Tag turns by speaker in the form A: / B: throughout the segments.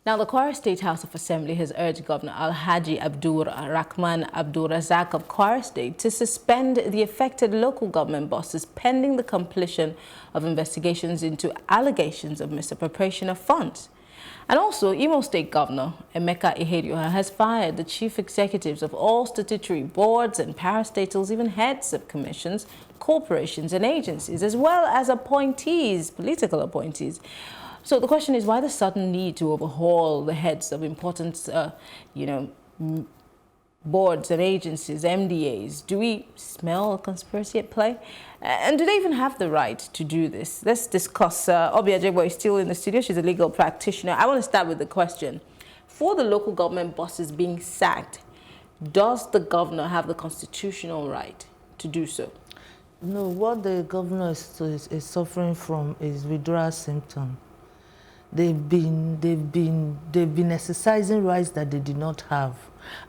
A: Now, the Kwara State House of Assembly has urged Governor Alhaji Rahman AbdulRasaq of Kwara State to suspend the affected local government bosses pending the completion of investigations into allegations of misappropriation of funds. And also, Imo State Governor Emeka Ihedioha has fired the chief executives of all statutory boards and parastatals, even heads of commissions, corporations and agencies, as well as appointees, political appointees. So the question is, why the sudden need to overhaul the heads of important, boards and agencies, MDAs? Do we smell a conspiracy at play? And do they even have the right to do this? Let's discuss. Obi Ajebo is still in the studio. She's a legal practitioner. I want to start with the question. For the local government bosses being sacked, does the governor have the constitutional right to do so?
B: No, what the governor is suffering from is withdrawal symptom. They've been exercising rights that they did not have,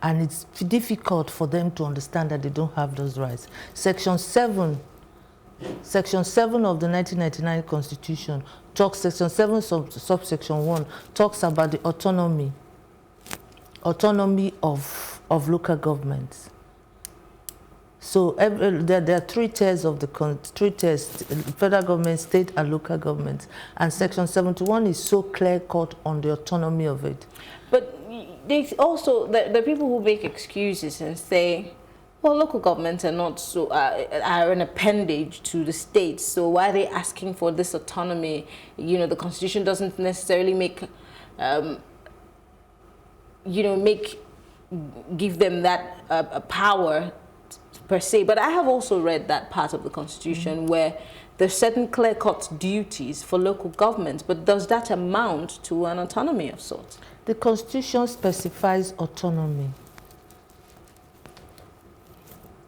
B: and it's difficult for them to understand that they don't have those rights. Section 7 of the 1999 Constitution talks, Section 7 subsection 1 talks about the autonomy of local governments. So there are three tiers of the federal government, state and local government. And Section 71 is so clear-cut on the autonomy of it.
A: But there's also the people who make excuses and say, well, local governments are not so, are an appendage to the states. So why are they asking for this autonomy? You know, the Constitution doesn't necessarily give them that power per se. But I have also read that part of the Constitution where there's certain clear-cut duties for local governments, but does that amount to an autonomy of sorts?
B: The Constitution specifies autonomy.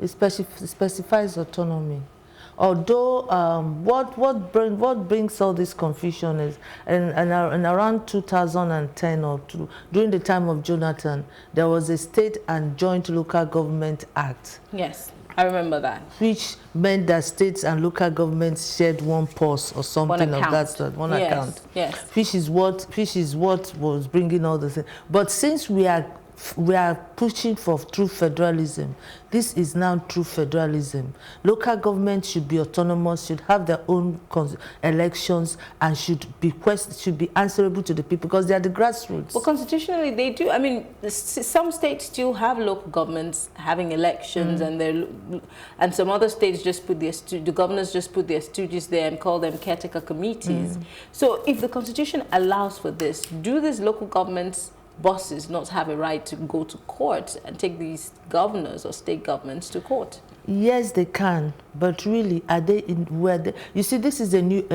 B: It specifies autonomy. Although what brings all this confusion is, and around 2010 or during the time of Jonathan, there was a State and Joint Local Government Act.
A: Yes, I remember that.
B: Which meant that states and local governments shared one purse or something of that sort, one account.
A: Yes.
B: Which is what was bringing all the things. But since we are pushing for true federalism. This is now true federalism. Local governments should be autonomous, should have their own elections, and should be answerable to the people because they are the grassroots.
A: Well, constitutionally, they do. I mean, some states still have local governments having elections, and some other states just put the governors just put their stooges there and call them caretaker committees. So, if the Constitution allows for this, do these local governments bosses not have a right to go to court and take these governors or state governments to court?
B: Yes, they can, but really, are they in where they? You see, this is a new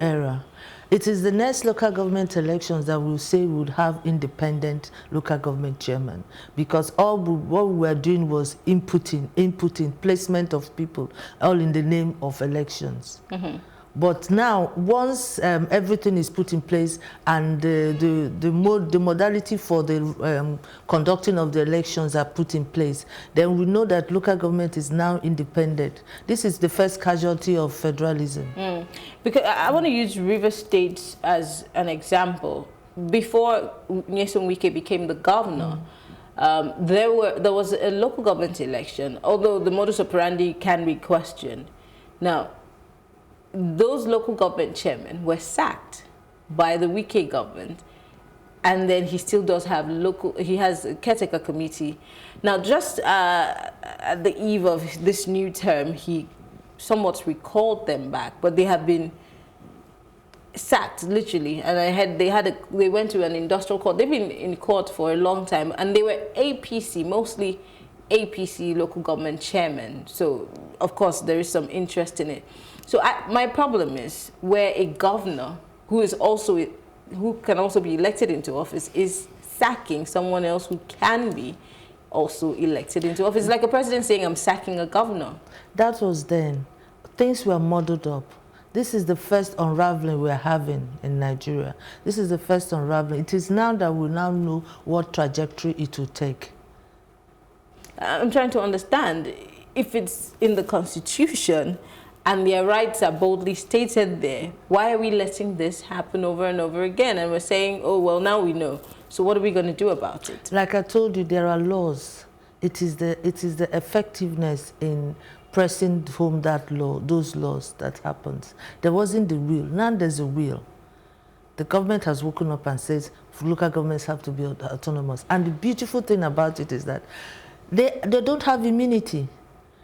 B: era. It is the next local government elections that we'll say would have independent local government chairman, because what we were doing was inputting placement of people, all in the name of elections. But now, once everything is put in place and the modality for the conducting of the elections are put in place, then we know that local government is now independent. This is the first casualty of federalism.
A: Because I want to use River State as an example. Before Nyesom Wike became the governor, there was a local government election, although the modus operandi can be questioned. Now, those local government chairmen were sacked by the Wike government, and then he still does have he has a caretaker committee. Now, just at the eve of this new term, he somewhat recalled them back, but they have been sacked, literally. And they went to an industrial court. They've been in court for a long time, and they were APC, mostly APC local government chairmen. So, of course, there is some interest in it. So my problem is where a governor who can also be elected into office is sacking someone else who can be also elected into office. It's like a president saying, I'm sacking a governor.
B: That was then. Things were muddled up. This is the first unraveling we're having in Nigeria. This is the first unraveling. It is now that we now know what trajectory it will take.
A: I'm trying to understand, if it's in the Constitution and their rights are boldly stated there, why are we letting this happen over and over again? And we're saying, oh, well, now we know. So what are we going to do about it?
B: Like I told you, there are laws. It is the effectiveness in pressing home those laws that happens. There wasn't the will. Now there's a will. The government has woken up and says local governments have to be autonomous. And the beautiful thing about it is that they don't have immunity.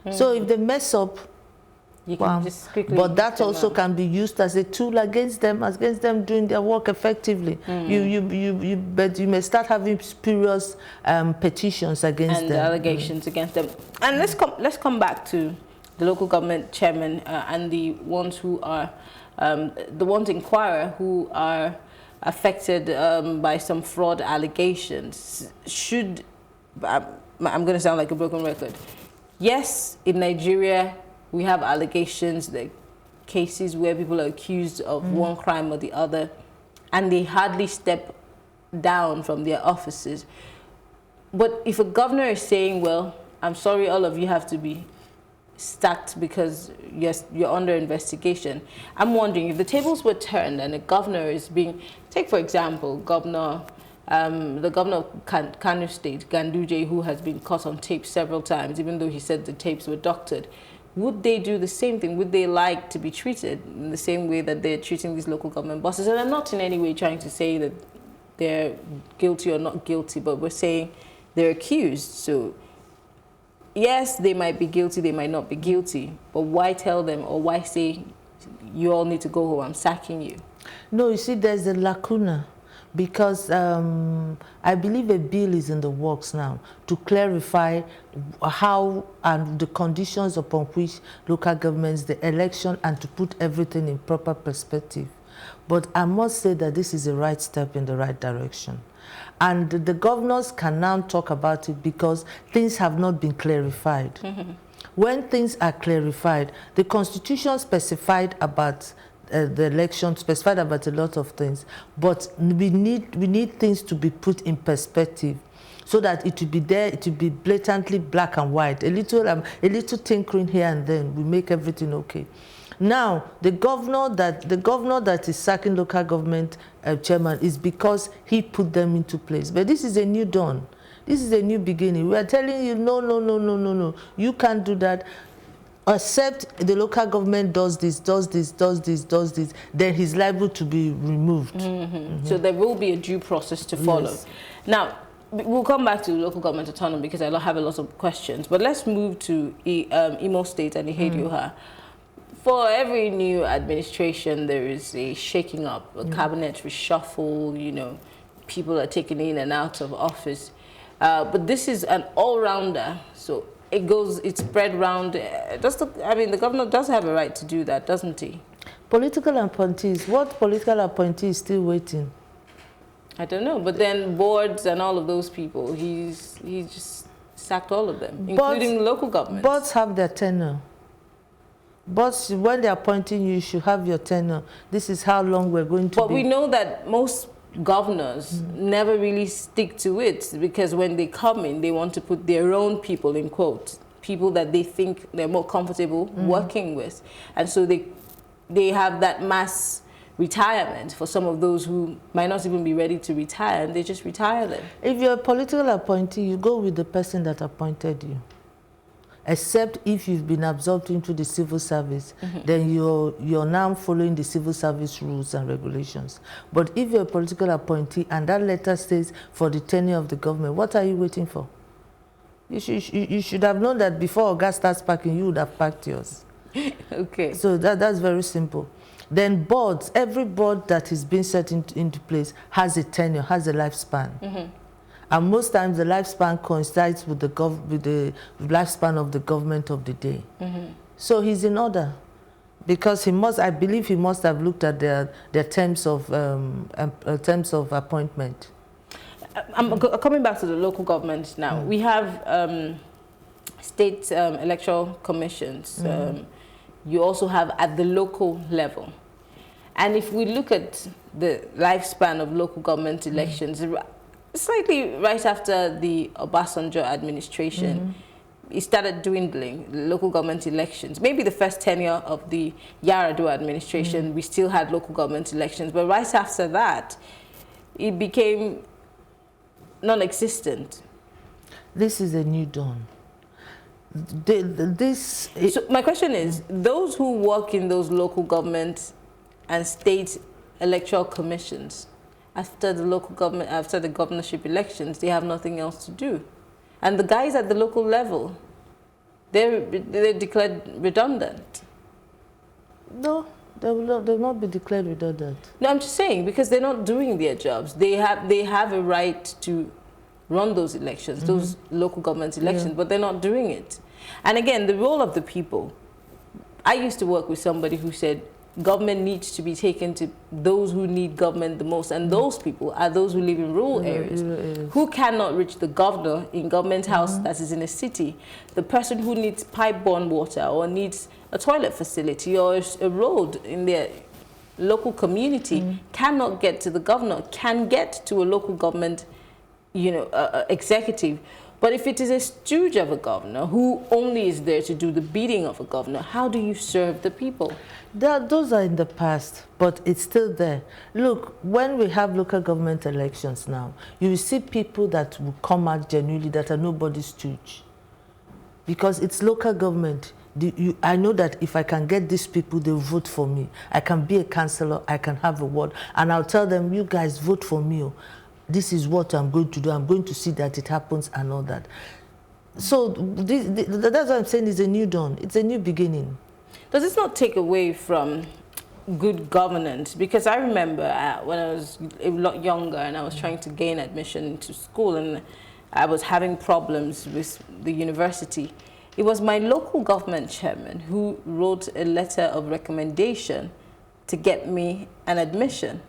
B: So if they mess up,
A: you can just quickly.
B: But that also can be used as a tool against them doing their work effectively. But you may start having spurious petitions against them.
A: And allegations against them. And let's come back to the local government chairman and the ones who are the ones in Kwara who are affected by some fraud allegations. I'm going to sound like a broken record. Yes, in Nigeria, we have allegations, the cases where people are accused of one crime or the other, and they hardly step down from their offices. But if a governor is saying, well, I'm sorry, all of you have to be stacked because yes, you're under investigation, I'm wondering if the tables were turned and a governor is being, take for example, the governor of Kano State, Ganduje, who has been caught on tape several times, even though he said the tapes were doctored. Would they do the same thing? Would they like to be treated in the same way that they're treating these local government bosses? And I'm not in any way trying to say that they're guilty or not guilty, but we're saying they're accused. So yes, they might be guilty, they might not be guilty, but why tell them or why say you all need to go home, I'm sacking you?
B: No, you see, there's a lacuna. Because I believe a bill is in the works now to clarify how and the conditions upon which local governments, the election, and to put everything in proper perspective. But I must say that this is a right step in the right direction. And the governors can now talk about it because things have not been clarified. When things are clarified, the Constitution specified about the election, specified about a lot of things, but we need things to be put in perspective so that it will be there, it will be blatantly black and white. A little tinkering here and then will make everything okay. Now, the governor that is sacking local government chairman is because he put them into place. But this is a new dawn. This is a new beginning. We are telling you, no. You can't do that. Except the local government does this, then he's liable to be removed.
A: So there will be a due process to follow. Yes. Now, we'll come back to local government autonomy because I have a lot of questions. But let's move to Imo State and Ihedioha. For every new administration, there is a shaking up, a cabinet reshuffle, you know, people are taken in and out of office. But this is an all-rounder, so it's spread around. The governor does have a right to do that, doesn't he?
B: Political appointees. What political appointee is still waiting?
A: I don't know. But then boards and all of those people, he just sacked all of them, including local governments.
B: Boards have their tenure. Boards, when they're appointing you, you should have your tenure. This is how long we're going to be.
A: But we know that most governors never really stick to it because when they come in, they want to put their own people in quotes, people that they think they're more comfortable working with. And so they have that mass retirement for some of those who might not even be ready to retire, and they just retire them.
B: If you're a political appointee, you go with the person that appointed you. Except if you've been absorbed into the civil service, then you're now following the civil service rules and regulations. But if you're a political appointee and that letter says for the tenure of the government, what are you waiting for? You should have known that before August starts packing, you would have packed yours.
A: Okay.
B: So that's very simple. Then boards, every board that is being set into place has a tenure, has a lifespan. And most times the lifespan coincides with the lifespan of the government of the day. So he's in order. Because I believe he must have looked at their terms of appointment.
A: I'm coming back to the local government now. We have state electoral commissions. You also have at the local level. And if we look at the lifespan of local government elections, slightly right after the Obasanjo administration, it started dwindling, local government elections. Maybe the first tenure of the Yar'Adua administration, we still had local government elections. But right after that, it became non-existent.
B: This is a new dawn.
A: So my question is, those who work in those local government and state electoral commissions, after the governorship elections, they have nothing else to do. And the guys at the local level, they're declared redundant.
B: No, they will not be declared redundant.
A: No, I'm just saying, because they're not doing their jobs. They have a right to run those elections, those local government elections, but they're not doing it. And again, the role of the people. I used to work with somebody who said government needs to be taken to those who need government the most, and those people are those who live in rural areas, who cannot reach the governor in government house that is in a city, the person who needs pipe-borne water or needs a toilet facility or a road in their local community cannot get to the governor, can get to a local government, executive. But if it is a stooge of a governor who only is there to do the bidding of a governor, how do you serve the people?
B: Those are in the past, but it's still there. Look, when we have local government elections now, you will see people that will come out genuinely that are nobody's stooge. Because it's local government. I know that if I can get these people, they'll vote for me. I can be a councillor, I can have a word, and I'll tell them, you guys vote for me. This is what I'm going to do. I'm going to see that it happens and all that. So that's what I'm saying is a new dawn. It's a new beginning.
A: Does this not take away from good governance? Because I remember when I was a lot younger and I was trying to gain admission to school and I was having problems with the university. It was my local government chairman who wrote a letter of recommendation to get me an admission.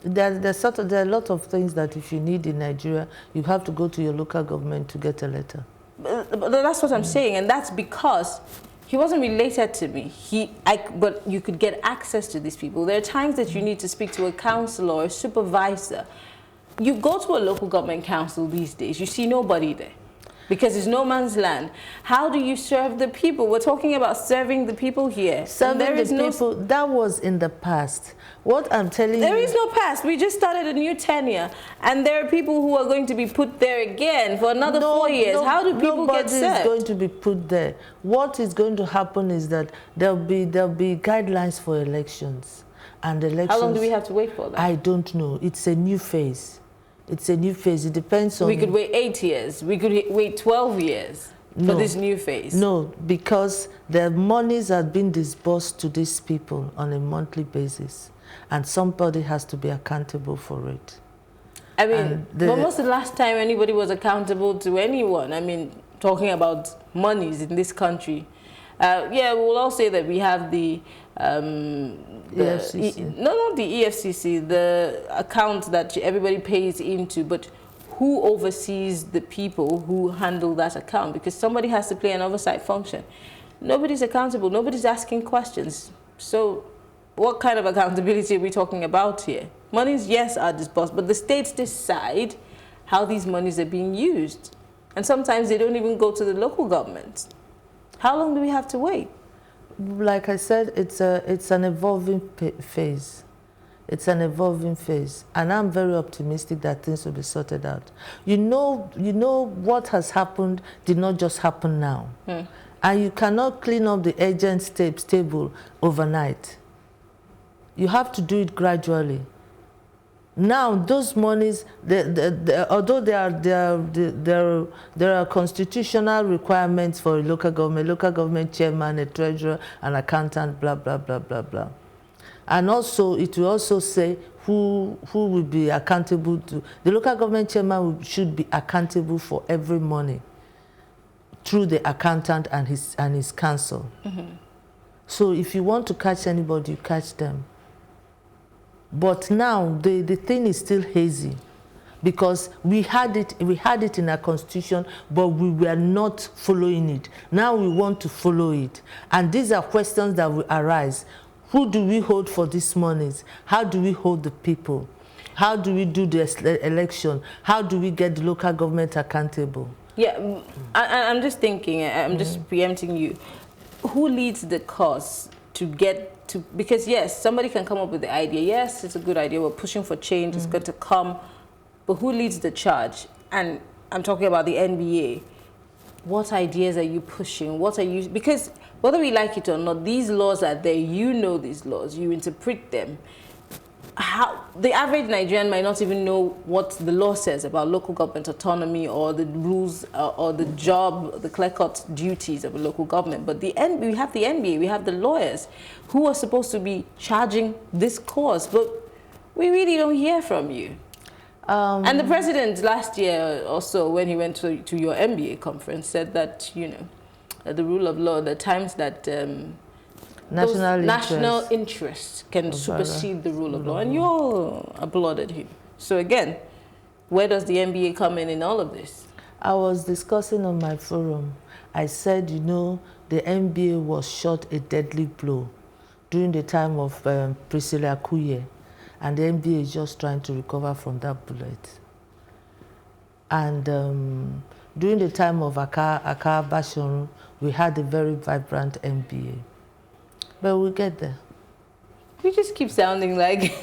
B: There are a lot of things that if you need in Nigeria, you have to go to your local government to get a letter.
A: But that's what I'm saying, and that's because he wasn't related to me. But you could get access to these people. There are times that you need to speak to a councillor or a supervisor. You go to a local government council these days, you see nobody there. Because it's no man's land. How do you serve the people? We're talking about serving the people here.
B: Serving the people, that was in the past. What I'm telling you...
A: There is no past. We just started a new tenure. And there are people who are going to be put there again for another 4 years. How do people get served?
B: Nobody is going to be put there. What is going to happen is that there'll be guidelines for elections. And elections...
A: How long do we have to wait for that?
B: I don't know. It's a new phase. It's a new phase. It depends on...
A: We could wait 8 years. We could wait 12 years for this new phase.
B: No, because the monies are being disbursed to these people on a monthly basis. And somebody has to be accountable for it.
A: I mean, when was the last time anybody was accountable to anyone? I mean, talking about monies in this country. Yeah, we'll all say that we have the
B: EFCC.
A: Not the EFCC, the account that everybody pays into, but who oversees the people who handle that account? Because somebody has to play an oversight function. Nobody's accountable. Nobody's asking questions. So what kind of accountability are we talking about here? Monies, yes, are disbursed, but the states decide how these monies are being used. And sometimes they don't even go to the local government. How long do we have to wait?
B: Like I said, it's an evolving phase. It's an evolving phase. And I'm very optimistic that things will be sorted out. You know what has happened did not just happen now. And you cannot clean up the agent's table overnight. You have to do it gradually. Now, those monies, although there are constitutional requirements for a local government chairman, a treasurer, an accountant, blah, blah, blah, blah, blah. And also, it will also say who will be accountable to. The local government chairman should be accountable for every money through the accountant and his council. So if you want to catch anybody, you catch them. But now the thing is still hazy because we had it in our constitution, but we were not following it. Now we want to follow it. And these are questions that will arise. Who do we hold for these monies? How do we hold the people? How do we do the election? How do we get the local government accountable?
A: Yeah, I'm just thinking, I'm just preempting you. Who leads the cause to get to, because yes, somebody can come up with the idea, yes, it's a good idea, we're pushing for change, it's going to come, but who leads the charge? And I'm talking about the NBA. What ideas are you pushing? What are you, because whether we like it or not, these laws are there. You know these laws. You interpret them. How the average Nigerian might not even know what the law says about local government autonomy or the rules or the job, the clear-cut duties of a local government. But we have the NBA, we have the lawyers who are supposed to be charging this cause, but we really don't hear from you. And the president last year or so, when he went to your NBA conference, said that, you know, the rule of law, the times that national interests can supersede the rule of law, and you all applauded him. So again, where does the NBA come in all of this?
B: I was discussing on my forum. I said, you know, the NBA was shot a deadly blow during the time of Priscilla Kuye, and the NBA is just trying to recover from that bullet. And during the time of Aka Bashorun, we had a very vibrant NBA. But we'll get there.
A: We just keep sounding like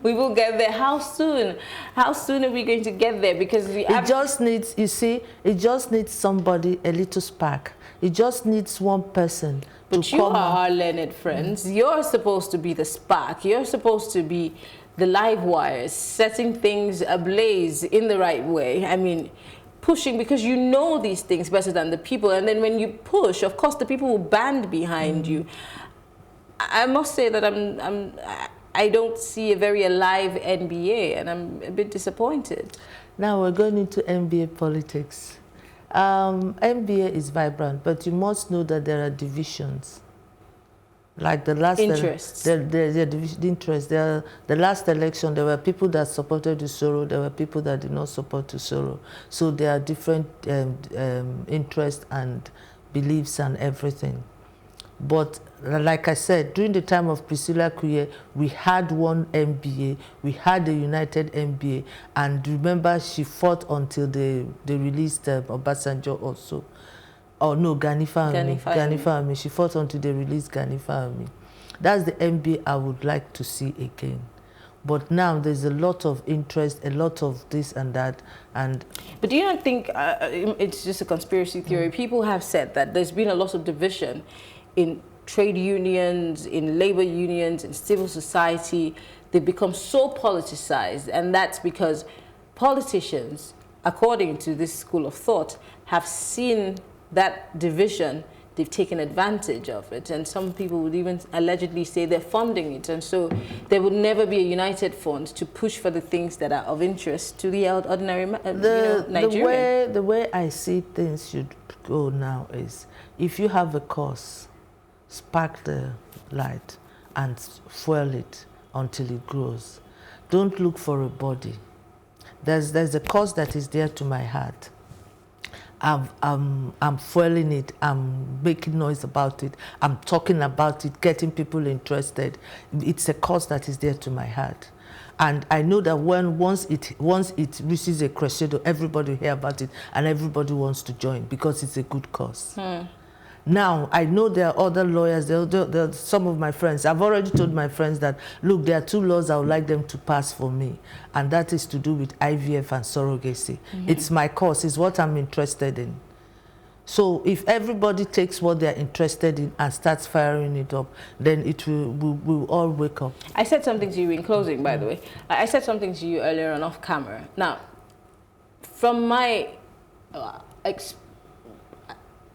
A: we will get there. How soon? How soon are we going to get there? Because it
B: just needs, you see, it just needs somebody, a little spark. It just needs one person.
A: But you are our learned friends. You're supposed to be the spark. You're supposed to be the live wires, setting things ablaze in the right way. I mean, pushing, because you know these things better than the people. And then when you push, of course, the people will band behind you. I must say that I don't see a very alive NBA, and I'm a bit disappointed.
B: Now we're going into NBA politics. NBA is vibrant, but you must know that there are divisions. Like the last
A: interests.
B: The interest. The last election, there were people that supported Usoro, there were people that did not support Usoro. So there are different interests and beliefs and everything. But like I said, during the time of Priscilla Kuye, we had one MBA, we had a united MBA, and remember she fought until they released Obasanjo also. Oh no, Gani Fahmi. She fought until they released Gani Fahmi. That's the MBA I would like to see again. But now there's a lot of interest, a lot of this and that. But
A: do you not think it's just a conspiracy theory? People have said that there's been a lot of division in trade unions, in labor unions, in civil society. They've become so politicized, and that's because politicians, according to this school of thought, have seen that division. They've taken advantage of it, and some people would even allegedly say they're funding it, and so there would never be a united front to push for the things that are of interest to the ordinary Nigerian.
B: The way I see things should go now is, if you have a cause, spark the light and fuel it until it grows. Don't look for a body. There's a cause that is dear to my heart. I'm fueling it, I'm making noise about it, I'm talking about it, getting people interested. It's a cause that is dear to my heart. And I know that once it reaches a crescendo, everybody will hear about it and everybody wants to join because it's a good cause. Now, I know there are other lawyers, there are some of my friends. I've already told my friends that, look, there are 2 laws I would like them to pass for me, and that is to do with IVF and surrogacy. It's my cause, it's what I'm interested in. So if everybody takes what they're interested in and starts firing it up, then we'll all wake up.
A: I said something to you in closing, by the way. I said something to you earlier on off camera. Now, from my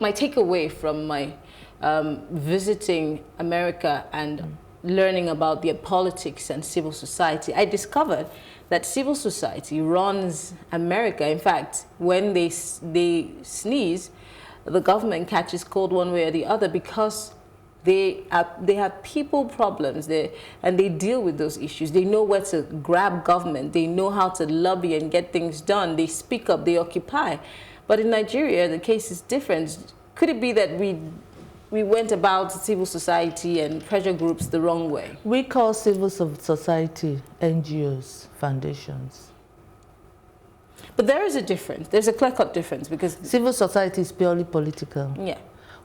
A: takeaway from my visiting America and learning about their politics and civil society, I discovered that civil society runs America. In fact, when they sneeze, the government catches cold one way or the other because they have people problems and they deal with those issues. They know where to grab government. They know how to lobby and get things done. They speak up, they occupy. But in Nigeria, the case is different. Could it be that we went about civil society and pressure groups the wrong way?
B: We call civil society NGOs, foundations.
A: But there is a difference. There's a clear-cut difference because
B: civil society is purely political.
A: Yeah.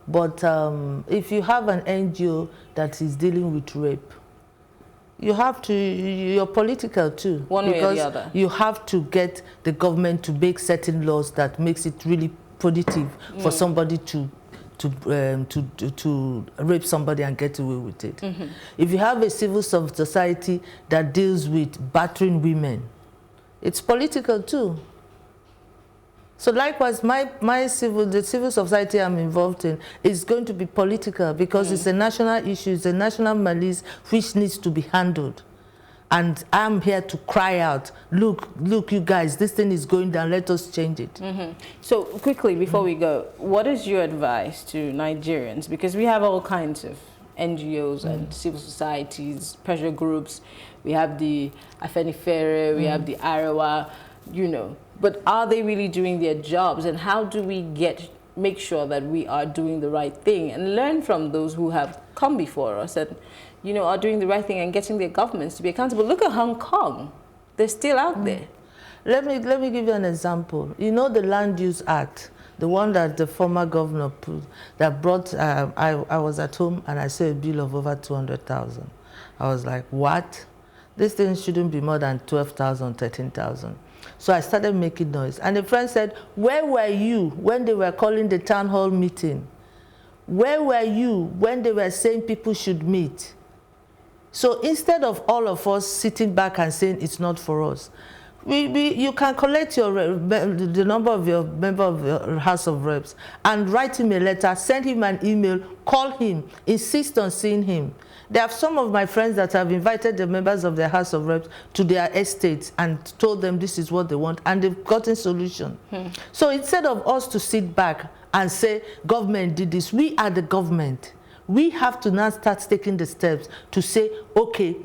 B: But if you have an NGO that is dealing with rape, you're political too.
A: One way or the other.
B: You have to get the government to make certain laws that makes it really productive for somebody to rape somebody and get away with it. If you have a civil society that deals with battering women, it's political too. So likewise, the civil society I'm involved in is going to be political because it's a national issue, it's a national malice which needs to be handled. And I'm here to cry out, look, you guys, this thing is going down, let us change it.
A: So quickly, before we go, what is your advice to Nigerians? Because we have all kinds of NGOs and civil societies, pressure groups. We have the Afenifere, we have the Arewa, you know. But are they really doing their jobs? And how do we make sure that we are doing the right thing and learn from those who have come before us and, you know, are doing the right thing and getting their governments to be accountable? Look at Hong Kong. They're still out there.
B: Let me give you an example. You know the Land Use Act, the one that the former governor put, that brought, I was at home and I saw a bill of over 200,000. I was like, what? This thing shouldn't be more than 12,000, 13,000. So I started making noise. And a friend said, where were you when they were calling the town hall meeting? Where were you when they were saying people should meet? So instead of all of us sitting back and saying it's not for us, you can collect the number of your member of your House of Reps and write him a letter, send him an email, call him, insist on seeing him. There are some of my friends that have invited the members of their House of Reps to their estates and told them this is what they want, and they've gotten solution. So instead of us to sit back and say, government did this, we are the government. We have to now start taking the steps to say, okay,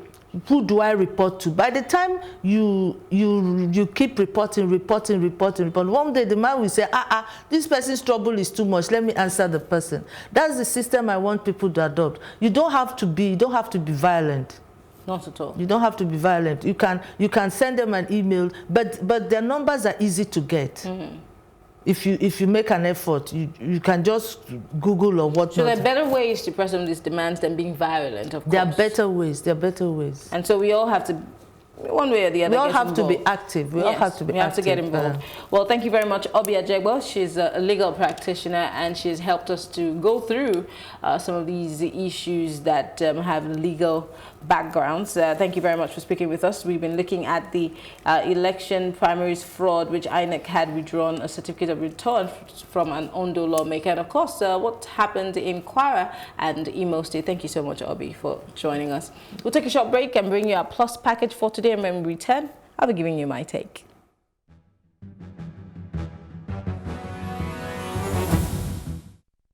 B: who do I report to? By the time you keep reporting, one day the man will say, this person's trouble is too much, let me answer the person. That's the system I want people to adopt. You don't have to be violent.
A: Not at all.
B: You don't have to be violent. You can send them an email, but their numbers are easy to get. If you make an effort, you can just Google or whatnot.
A: So there are better ways to press on these demands than being violent, of course.
B: There are better ways. There are better ways.
A: And so we all have to, one way or the other,
B: we all have to be active. We all have to be active.
A: We have to get involved. Well, thank you very much, Obi Ajegbo. She's a legal practitioner and she's helped us to go through some of these issues that have legal backgrounds. Thank you very much for speaking with us. We've been looking at the election primaries fraud, which INEC had withdrawn a certificate of return from an Ondo lawmaker. And of course, what happened in Kwara and Imo State. Thank you so much, Obi, for joining us. We'll take a short break and bring you our plus package for today. And when we return, I'll be giving you my take.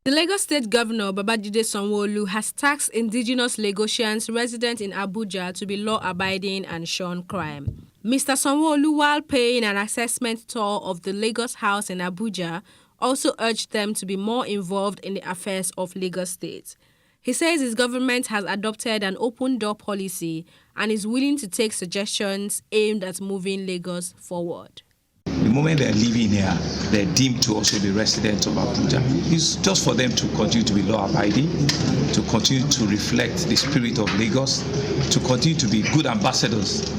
C: The Lagos State Governor, Babajide Sanwo-Olu, has tasked indigenous Lagosians resident in Abuja to be law-abiding and shun crime. Mr. Sanwo-Olu, while paying an assessment tour of the Lagos House in Abuja, also urged them to be more involved in the affairs of Lagos State. He says his government has adopted an open-door policy and is willing to take suggestions aimed at moving Lagos forward.
D: The moment they're living here, they're deemed to also be residents of Abuja. It's just for them to continue to be law-abiding, to continue to reflect the spirit of Lagos, to continue to be good ambassadors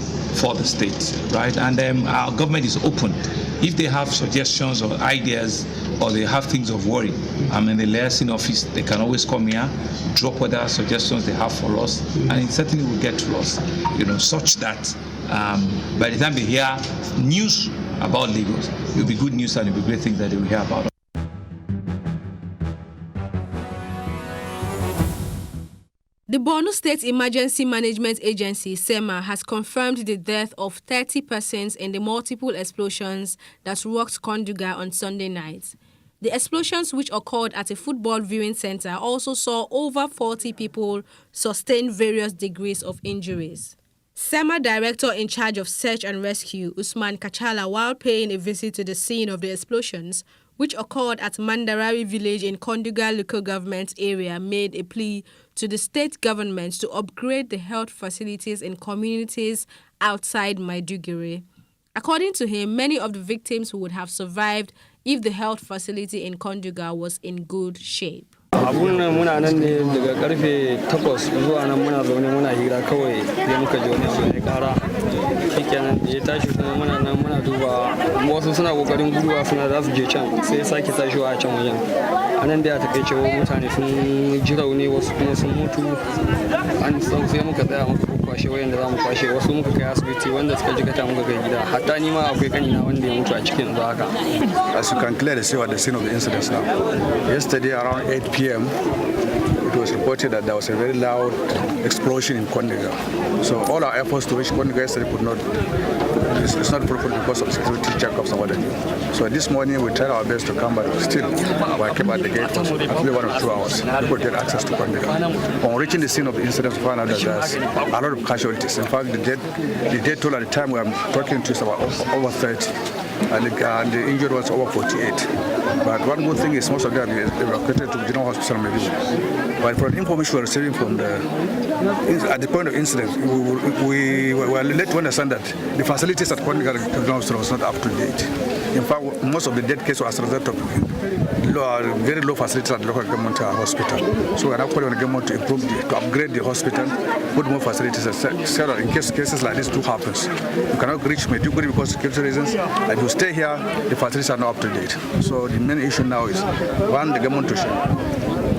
D: for the state, right? And our government is open. If they have suggestions or ideas, or they have things of worry, I'm in the liaison office, they can always come here, drop whatever suggestions they have for us, and it certainly will get to us, such that by the time they hear news about Lagos, it will be good news and it will be great things that they will hear about.
C: The Borno State Emergency Management Agency, SEMA, has confirmed the death of 30 persons in the multiple explosions that rocked Konduga on Sunday night. The explosions, which occurred at a football viewing center, also saw over 40 people sustain various degrees of injuries. SEMA Director in charge of search and rescue, Usman Kachala, while paying a visit to the scene of the explosions, which occurred at Mandarari village in Konduga local government area, made a plea to the state government to upgrade the health facilities in communities outside Maiduguri. According to him, many of the victims would have survived if the health facility in Konduga was in good shape.
E: abun nan muna nan ne daga karfe 8 zuwa nan muna zaune muna hira kawai sai muka ji wani abu ya kara shikenan da ya tashi kuma muna nan muna duba wasu suna kokarin guduwa suna za su je can sai sake tashiwa a can wajen anan da ya takaice mutane sun ji rauni wasu kuma sun mutu an sai muka tsaya muka kwashe wayan da za mu kwashe wasu muka kai asibiti wanda suka jikata muka kai gida hatta ni ma akwai kanina wanda ya mutu a cikin yanzu haka.
F: As you can clearly see at the scene of the incidents now, yesterday around 8 p.m. it was reported that there was a very loud explosion in Kondiga. So all our efforts to reach Kondiga yesterday could not, it's not possible because of security checkups and what have you. So this morning we tried our best to come, but still we kept at the gate for actually 1 or 2 hours. People get access to Kondiga. On reaching the scene of the incident, we found out that there's a lot of casualties. In fact, the death toll at the time we are talking to is about over 30. And the injured was over 48. But one good thing is most of them are evacuated to General Hospital maybe. But from the information we were receiving from at the point of incident, we were led to understand that the facilities at General Hospital was not up to date. In fact, most of the dead cases were as a result of very low facilities at the local government hospital. So we're now calling on the government to improve, to upgrade the hospital, put more facilities, etc. In case cases like this do happens. You cannot reach Maiduguri because of security reasons. If you stay here, the facilities are not up to date. So the main issue now is, one, the government to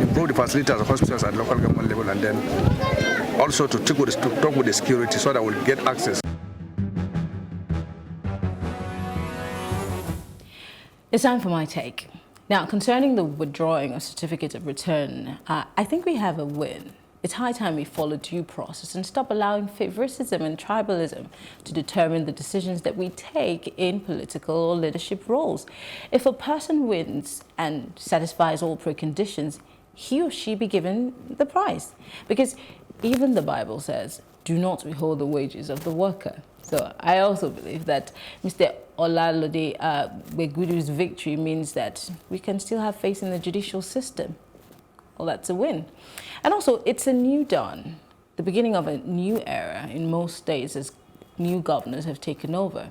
F: improve the facilities at the hospitals at local government level, and then also to talk with the security so that we'll get access.
A: It's time for my take. Now, concerning the withdrawing of certificate of return, I think we have a win. It's high time we follow due process and stop allowing favoritism and tribalism to determine the decisions that we take in political or leadership roles. If a person wins and satisfies all preconditions, he or she be given the prize. Because even the Bible says, do not withhold the wages of the worker. So I also believe that Mr. Olalode Begudu's victory means that we can still have faith in the judicial system. Well, that's a win. And also, it's a new dawn, the beginning of a new era in most states as new governors have taken over.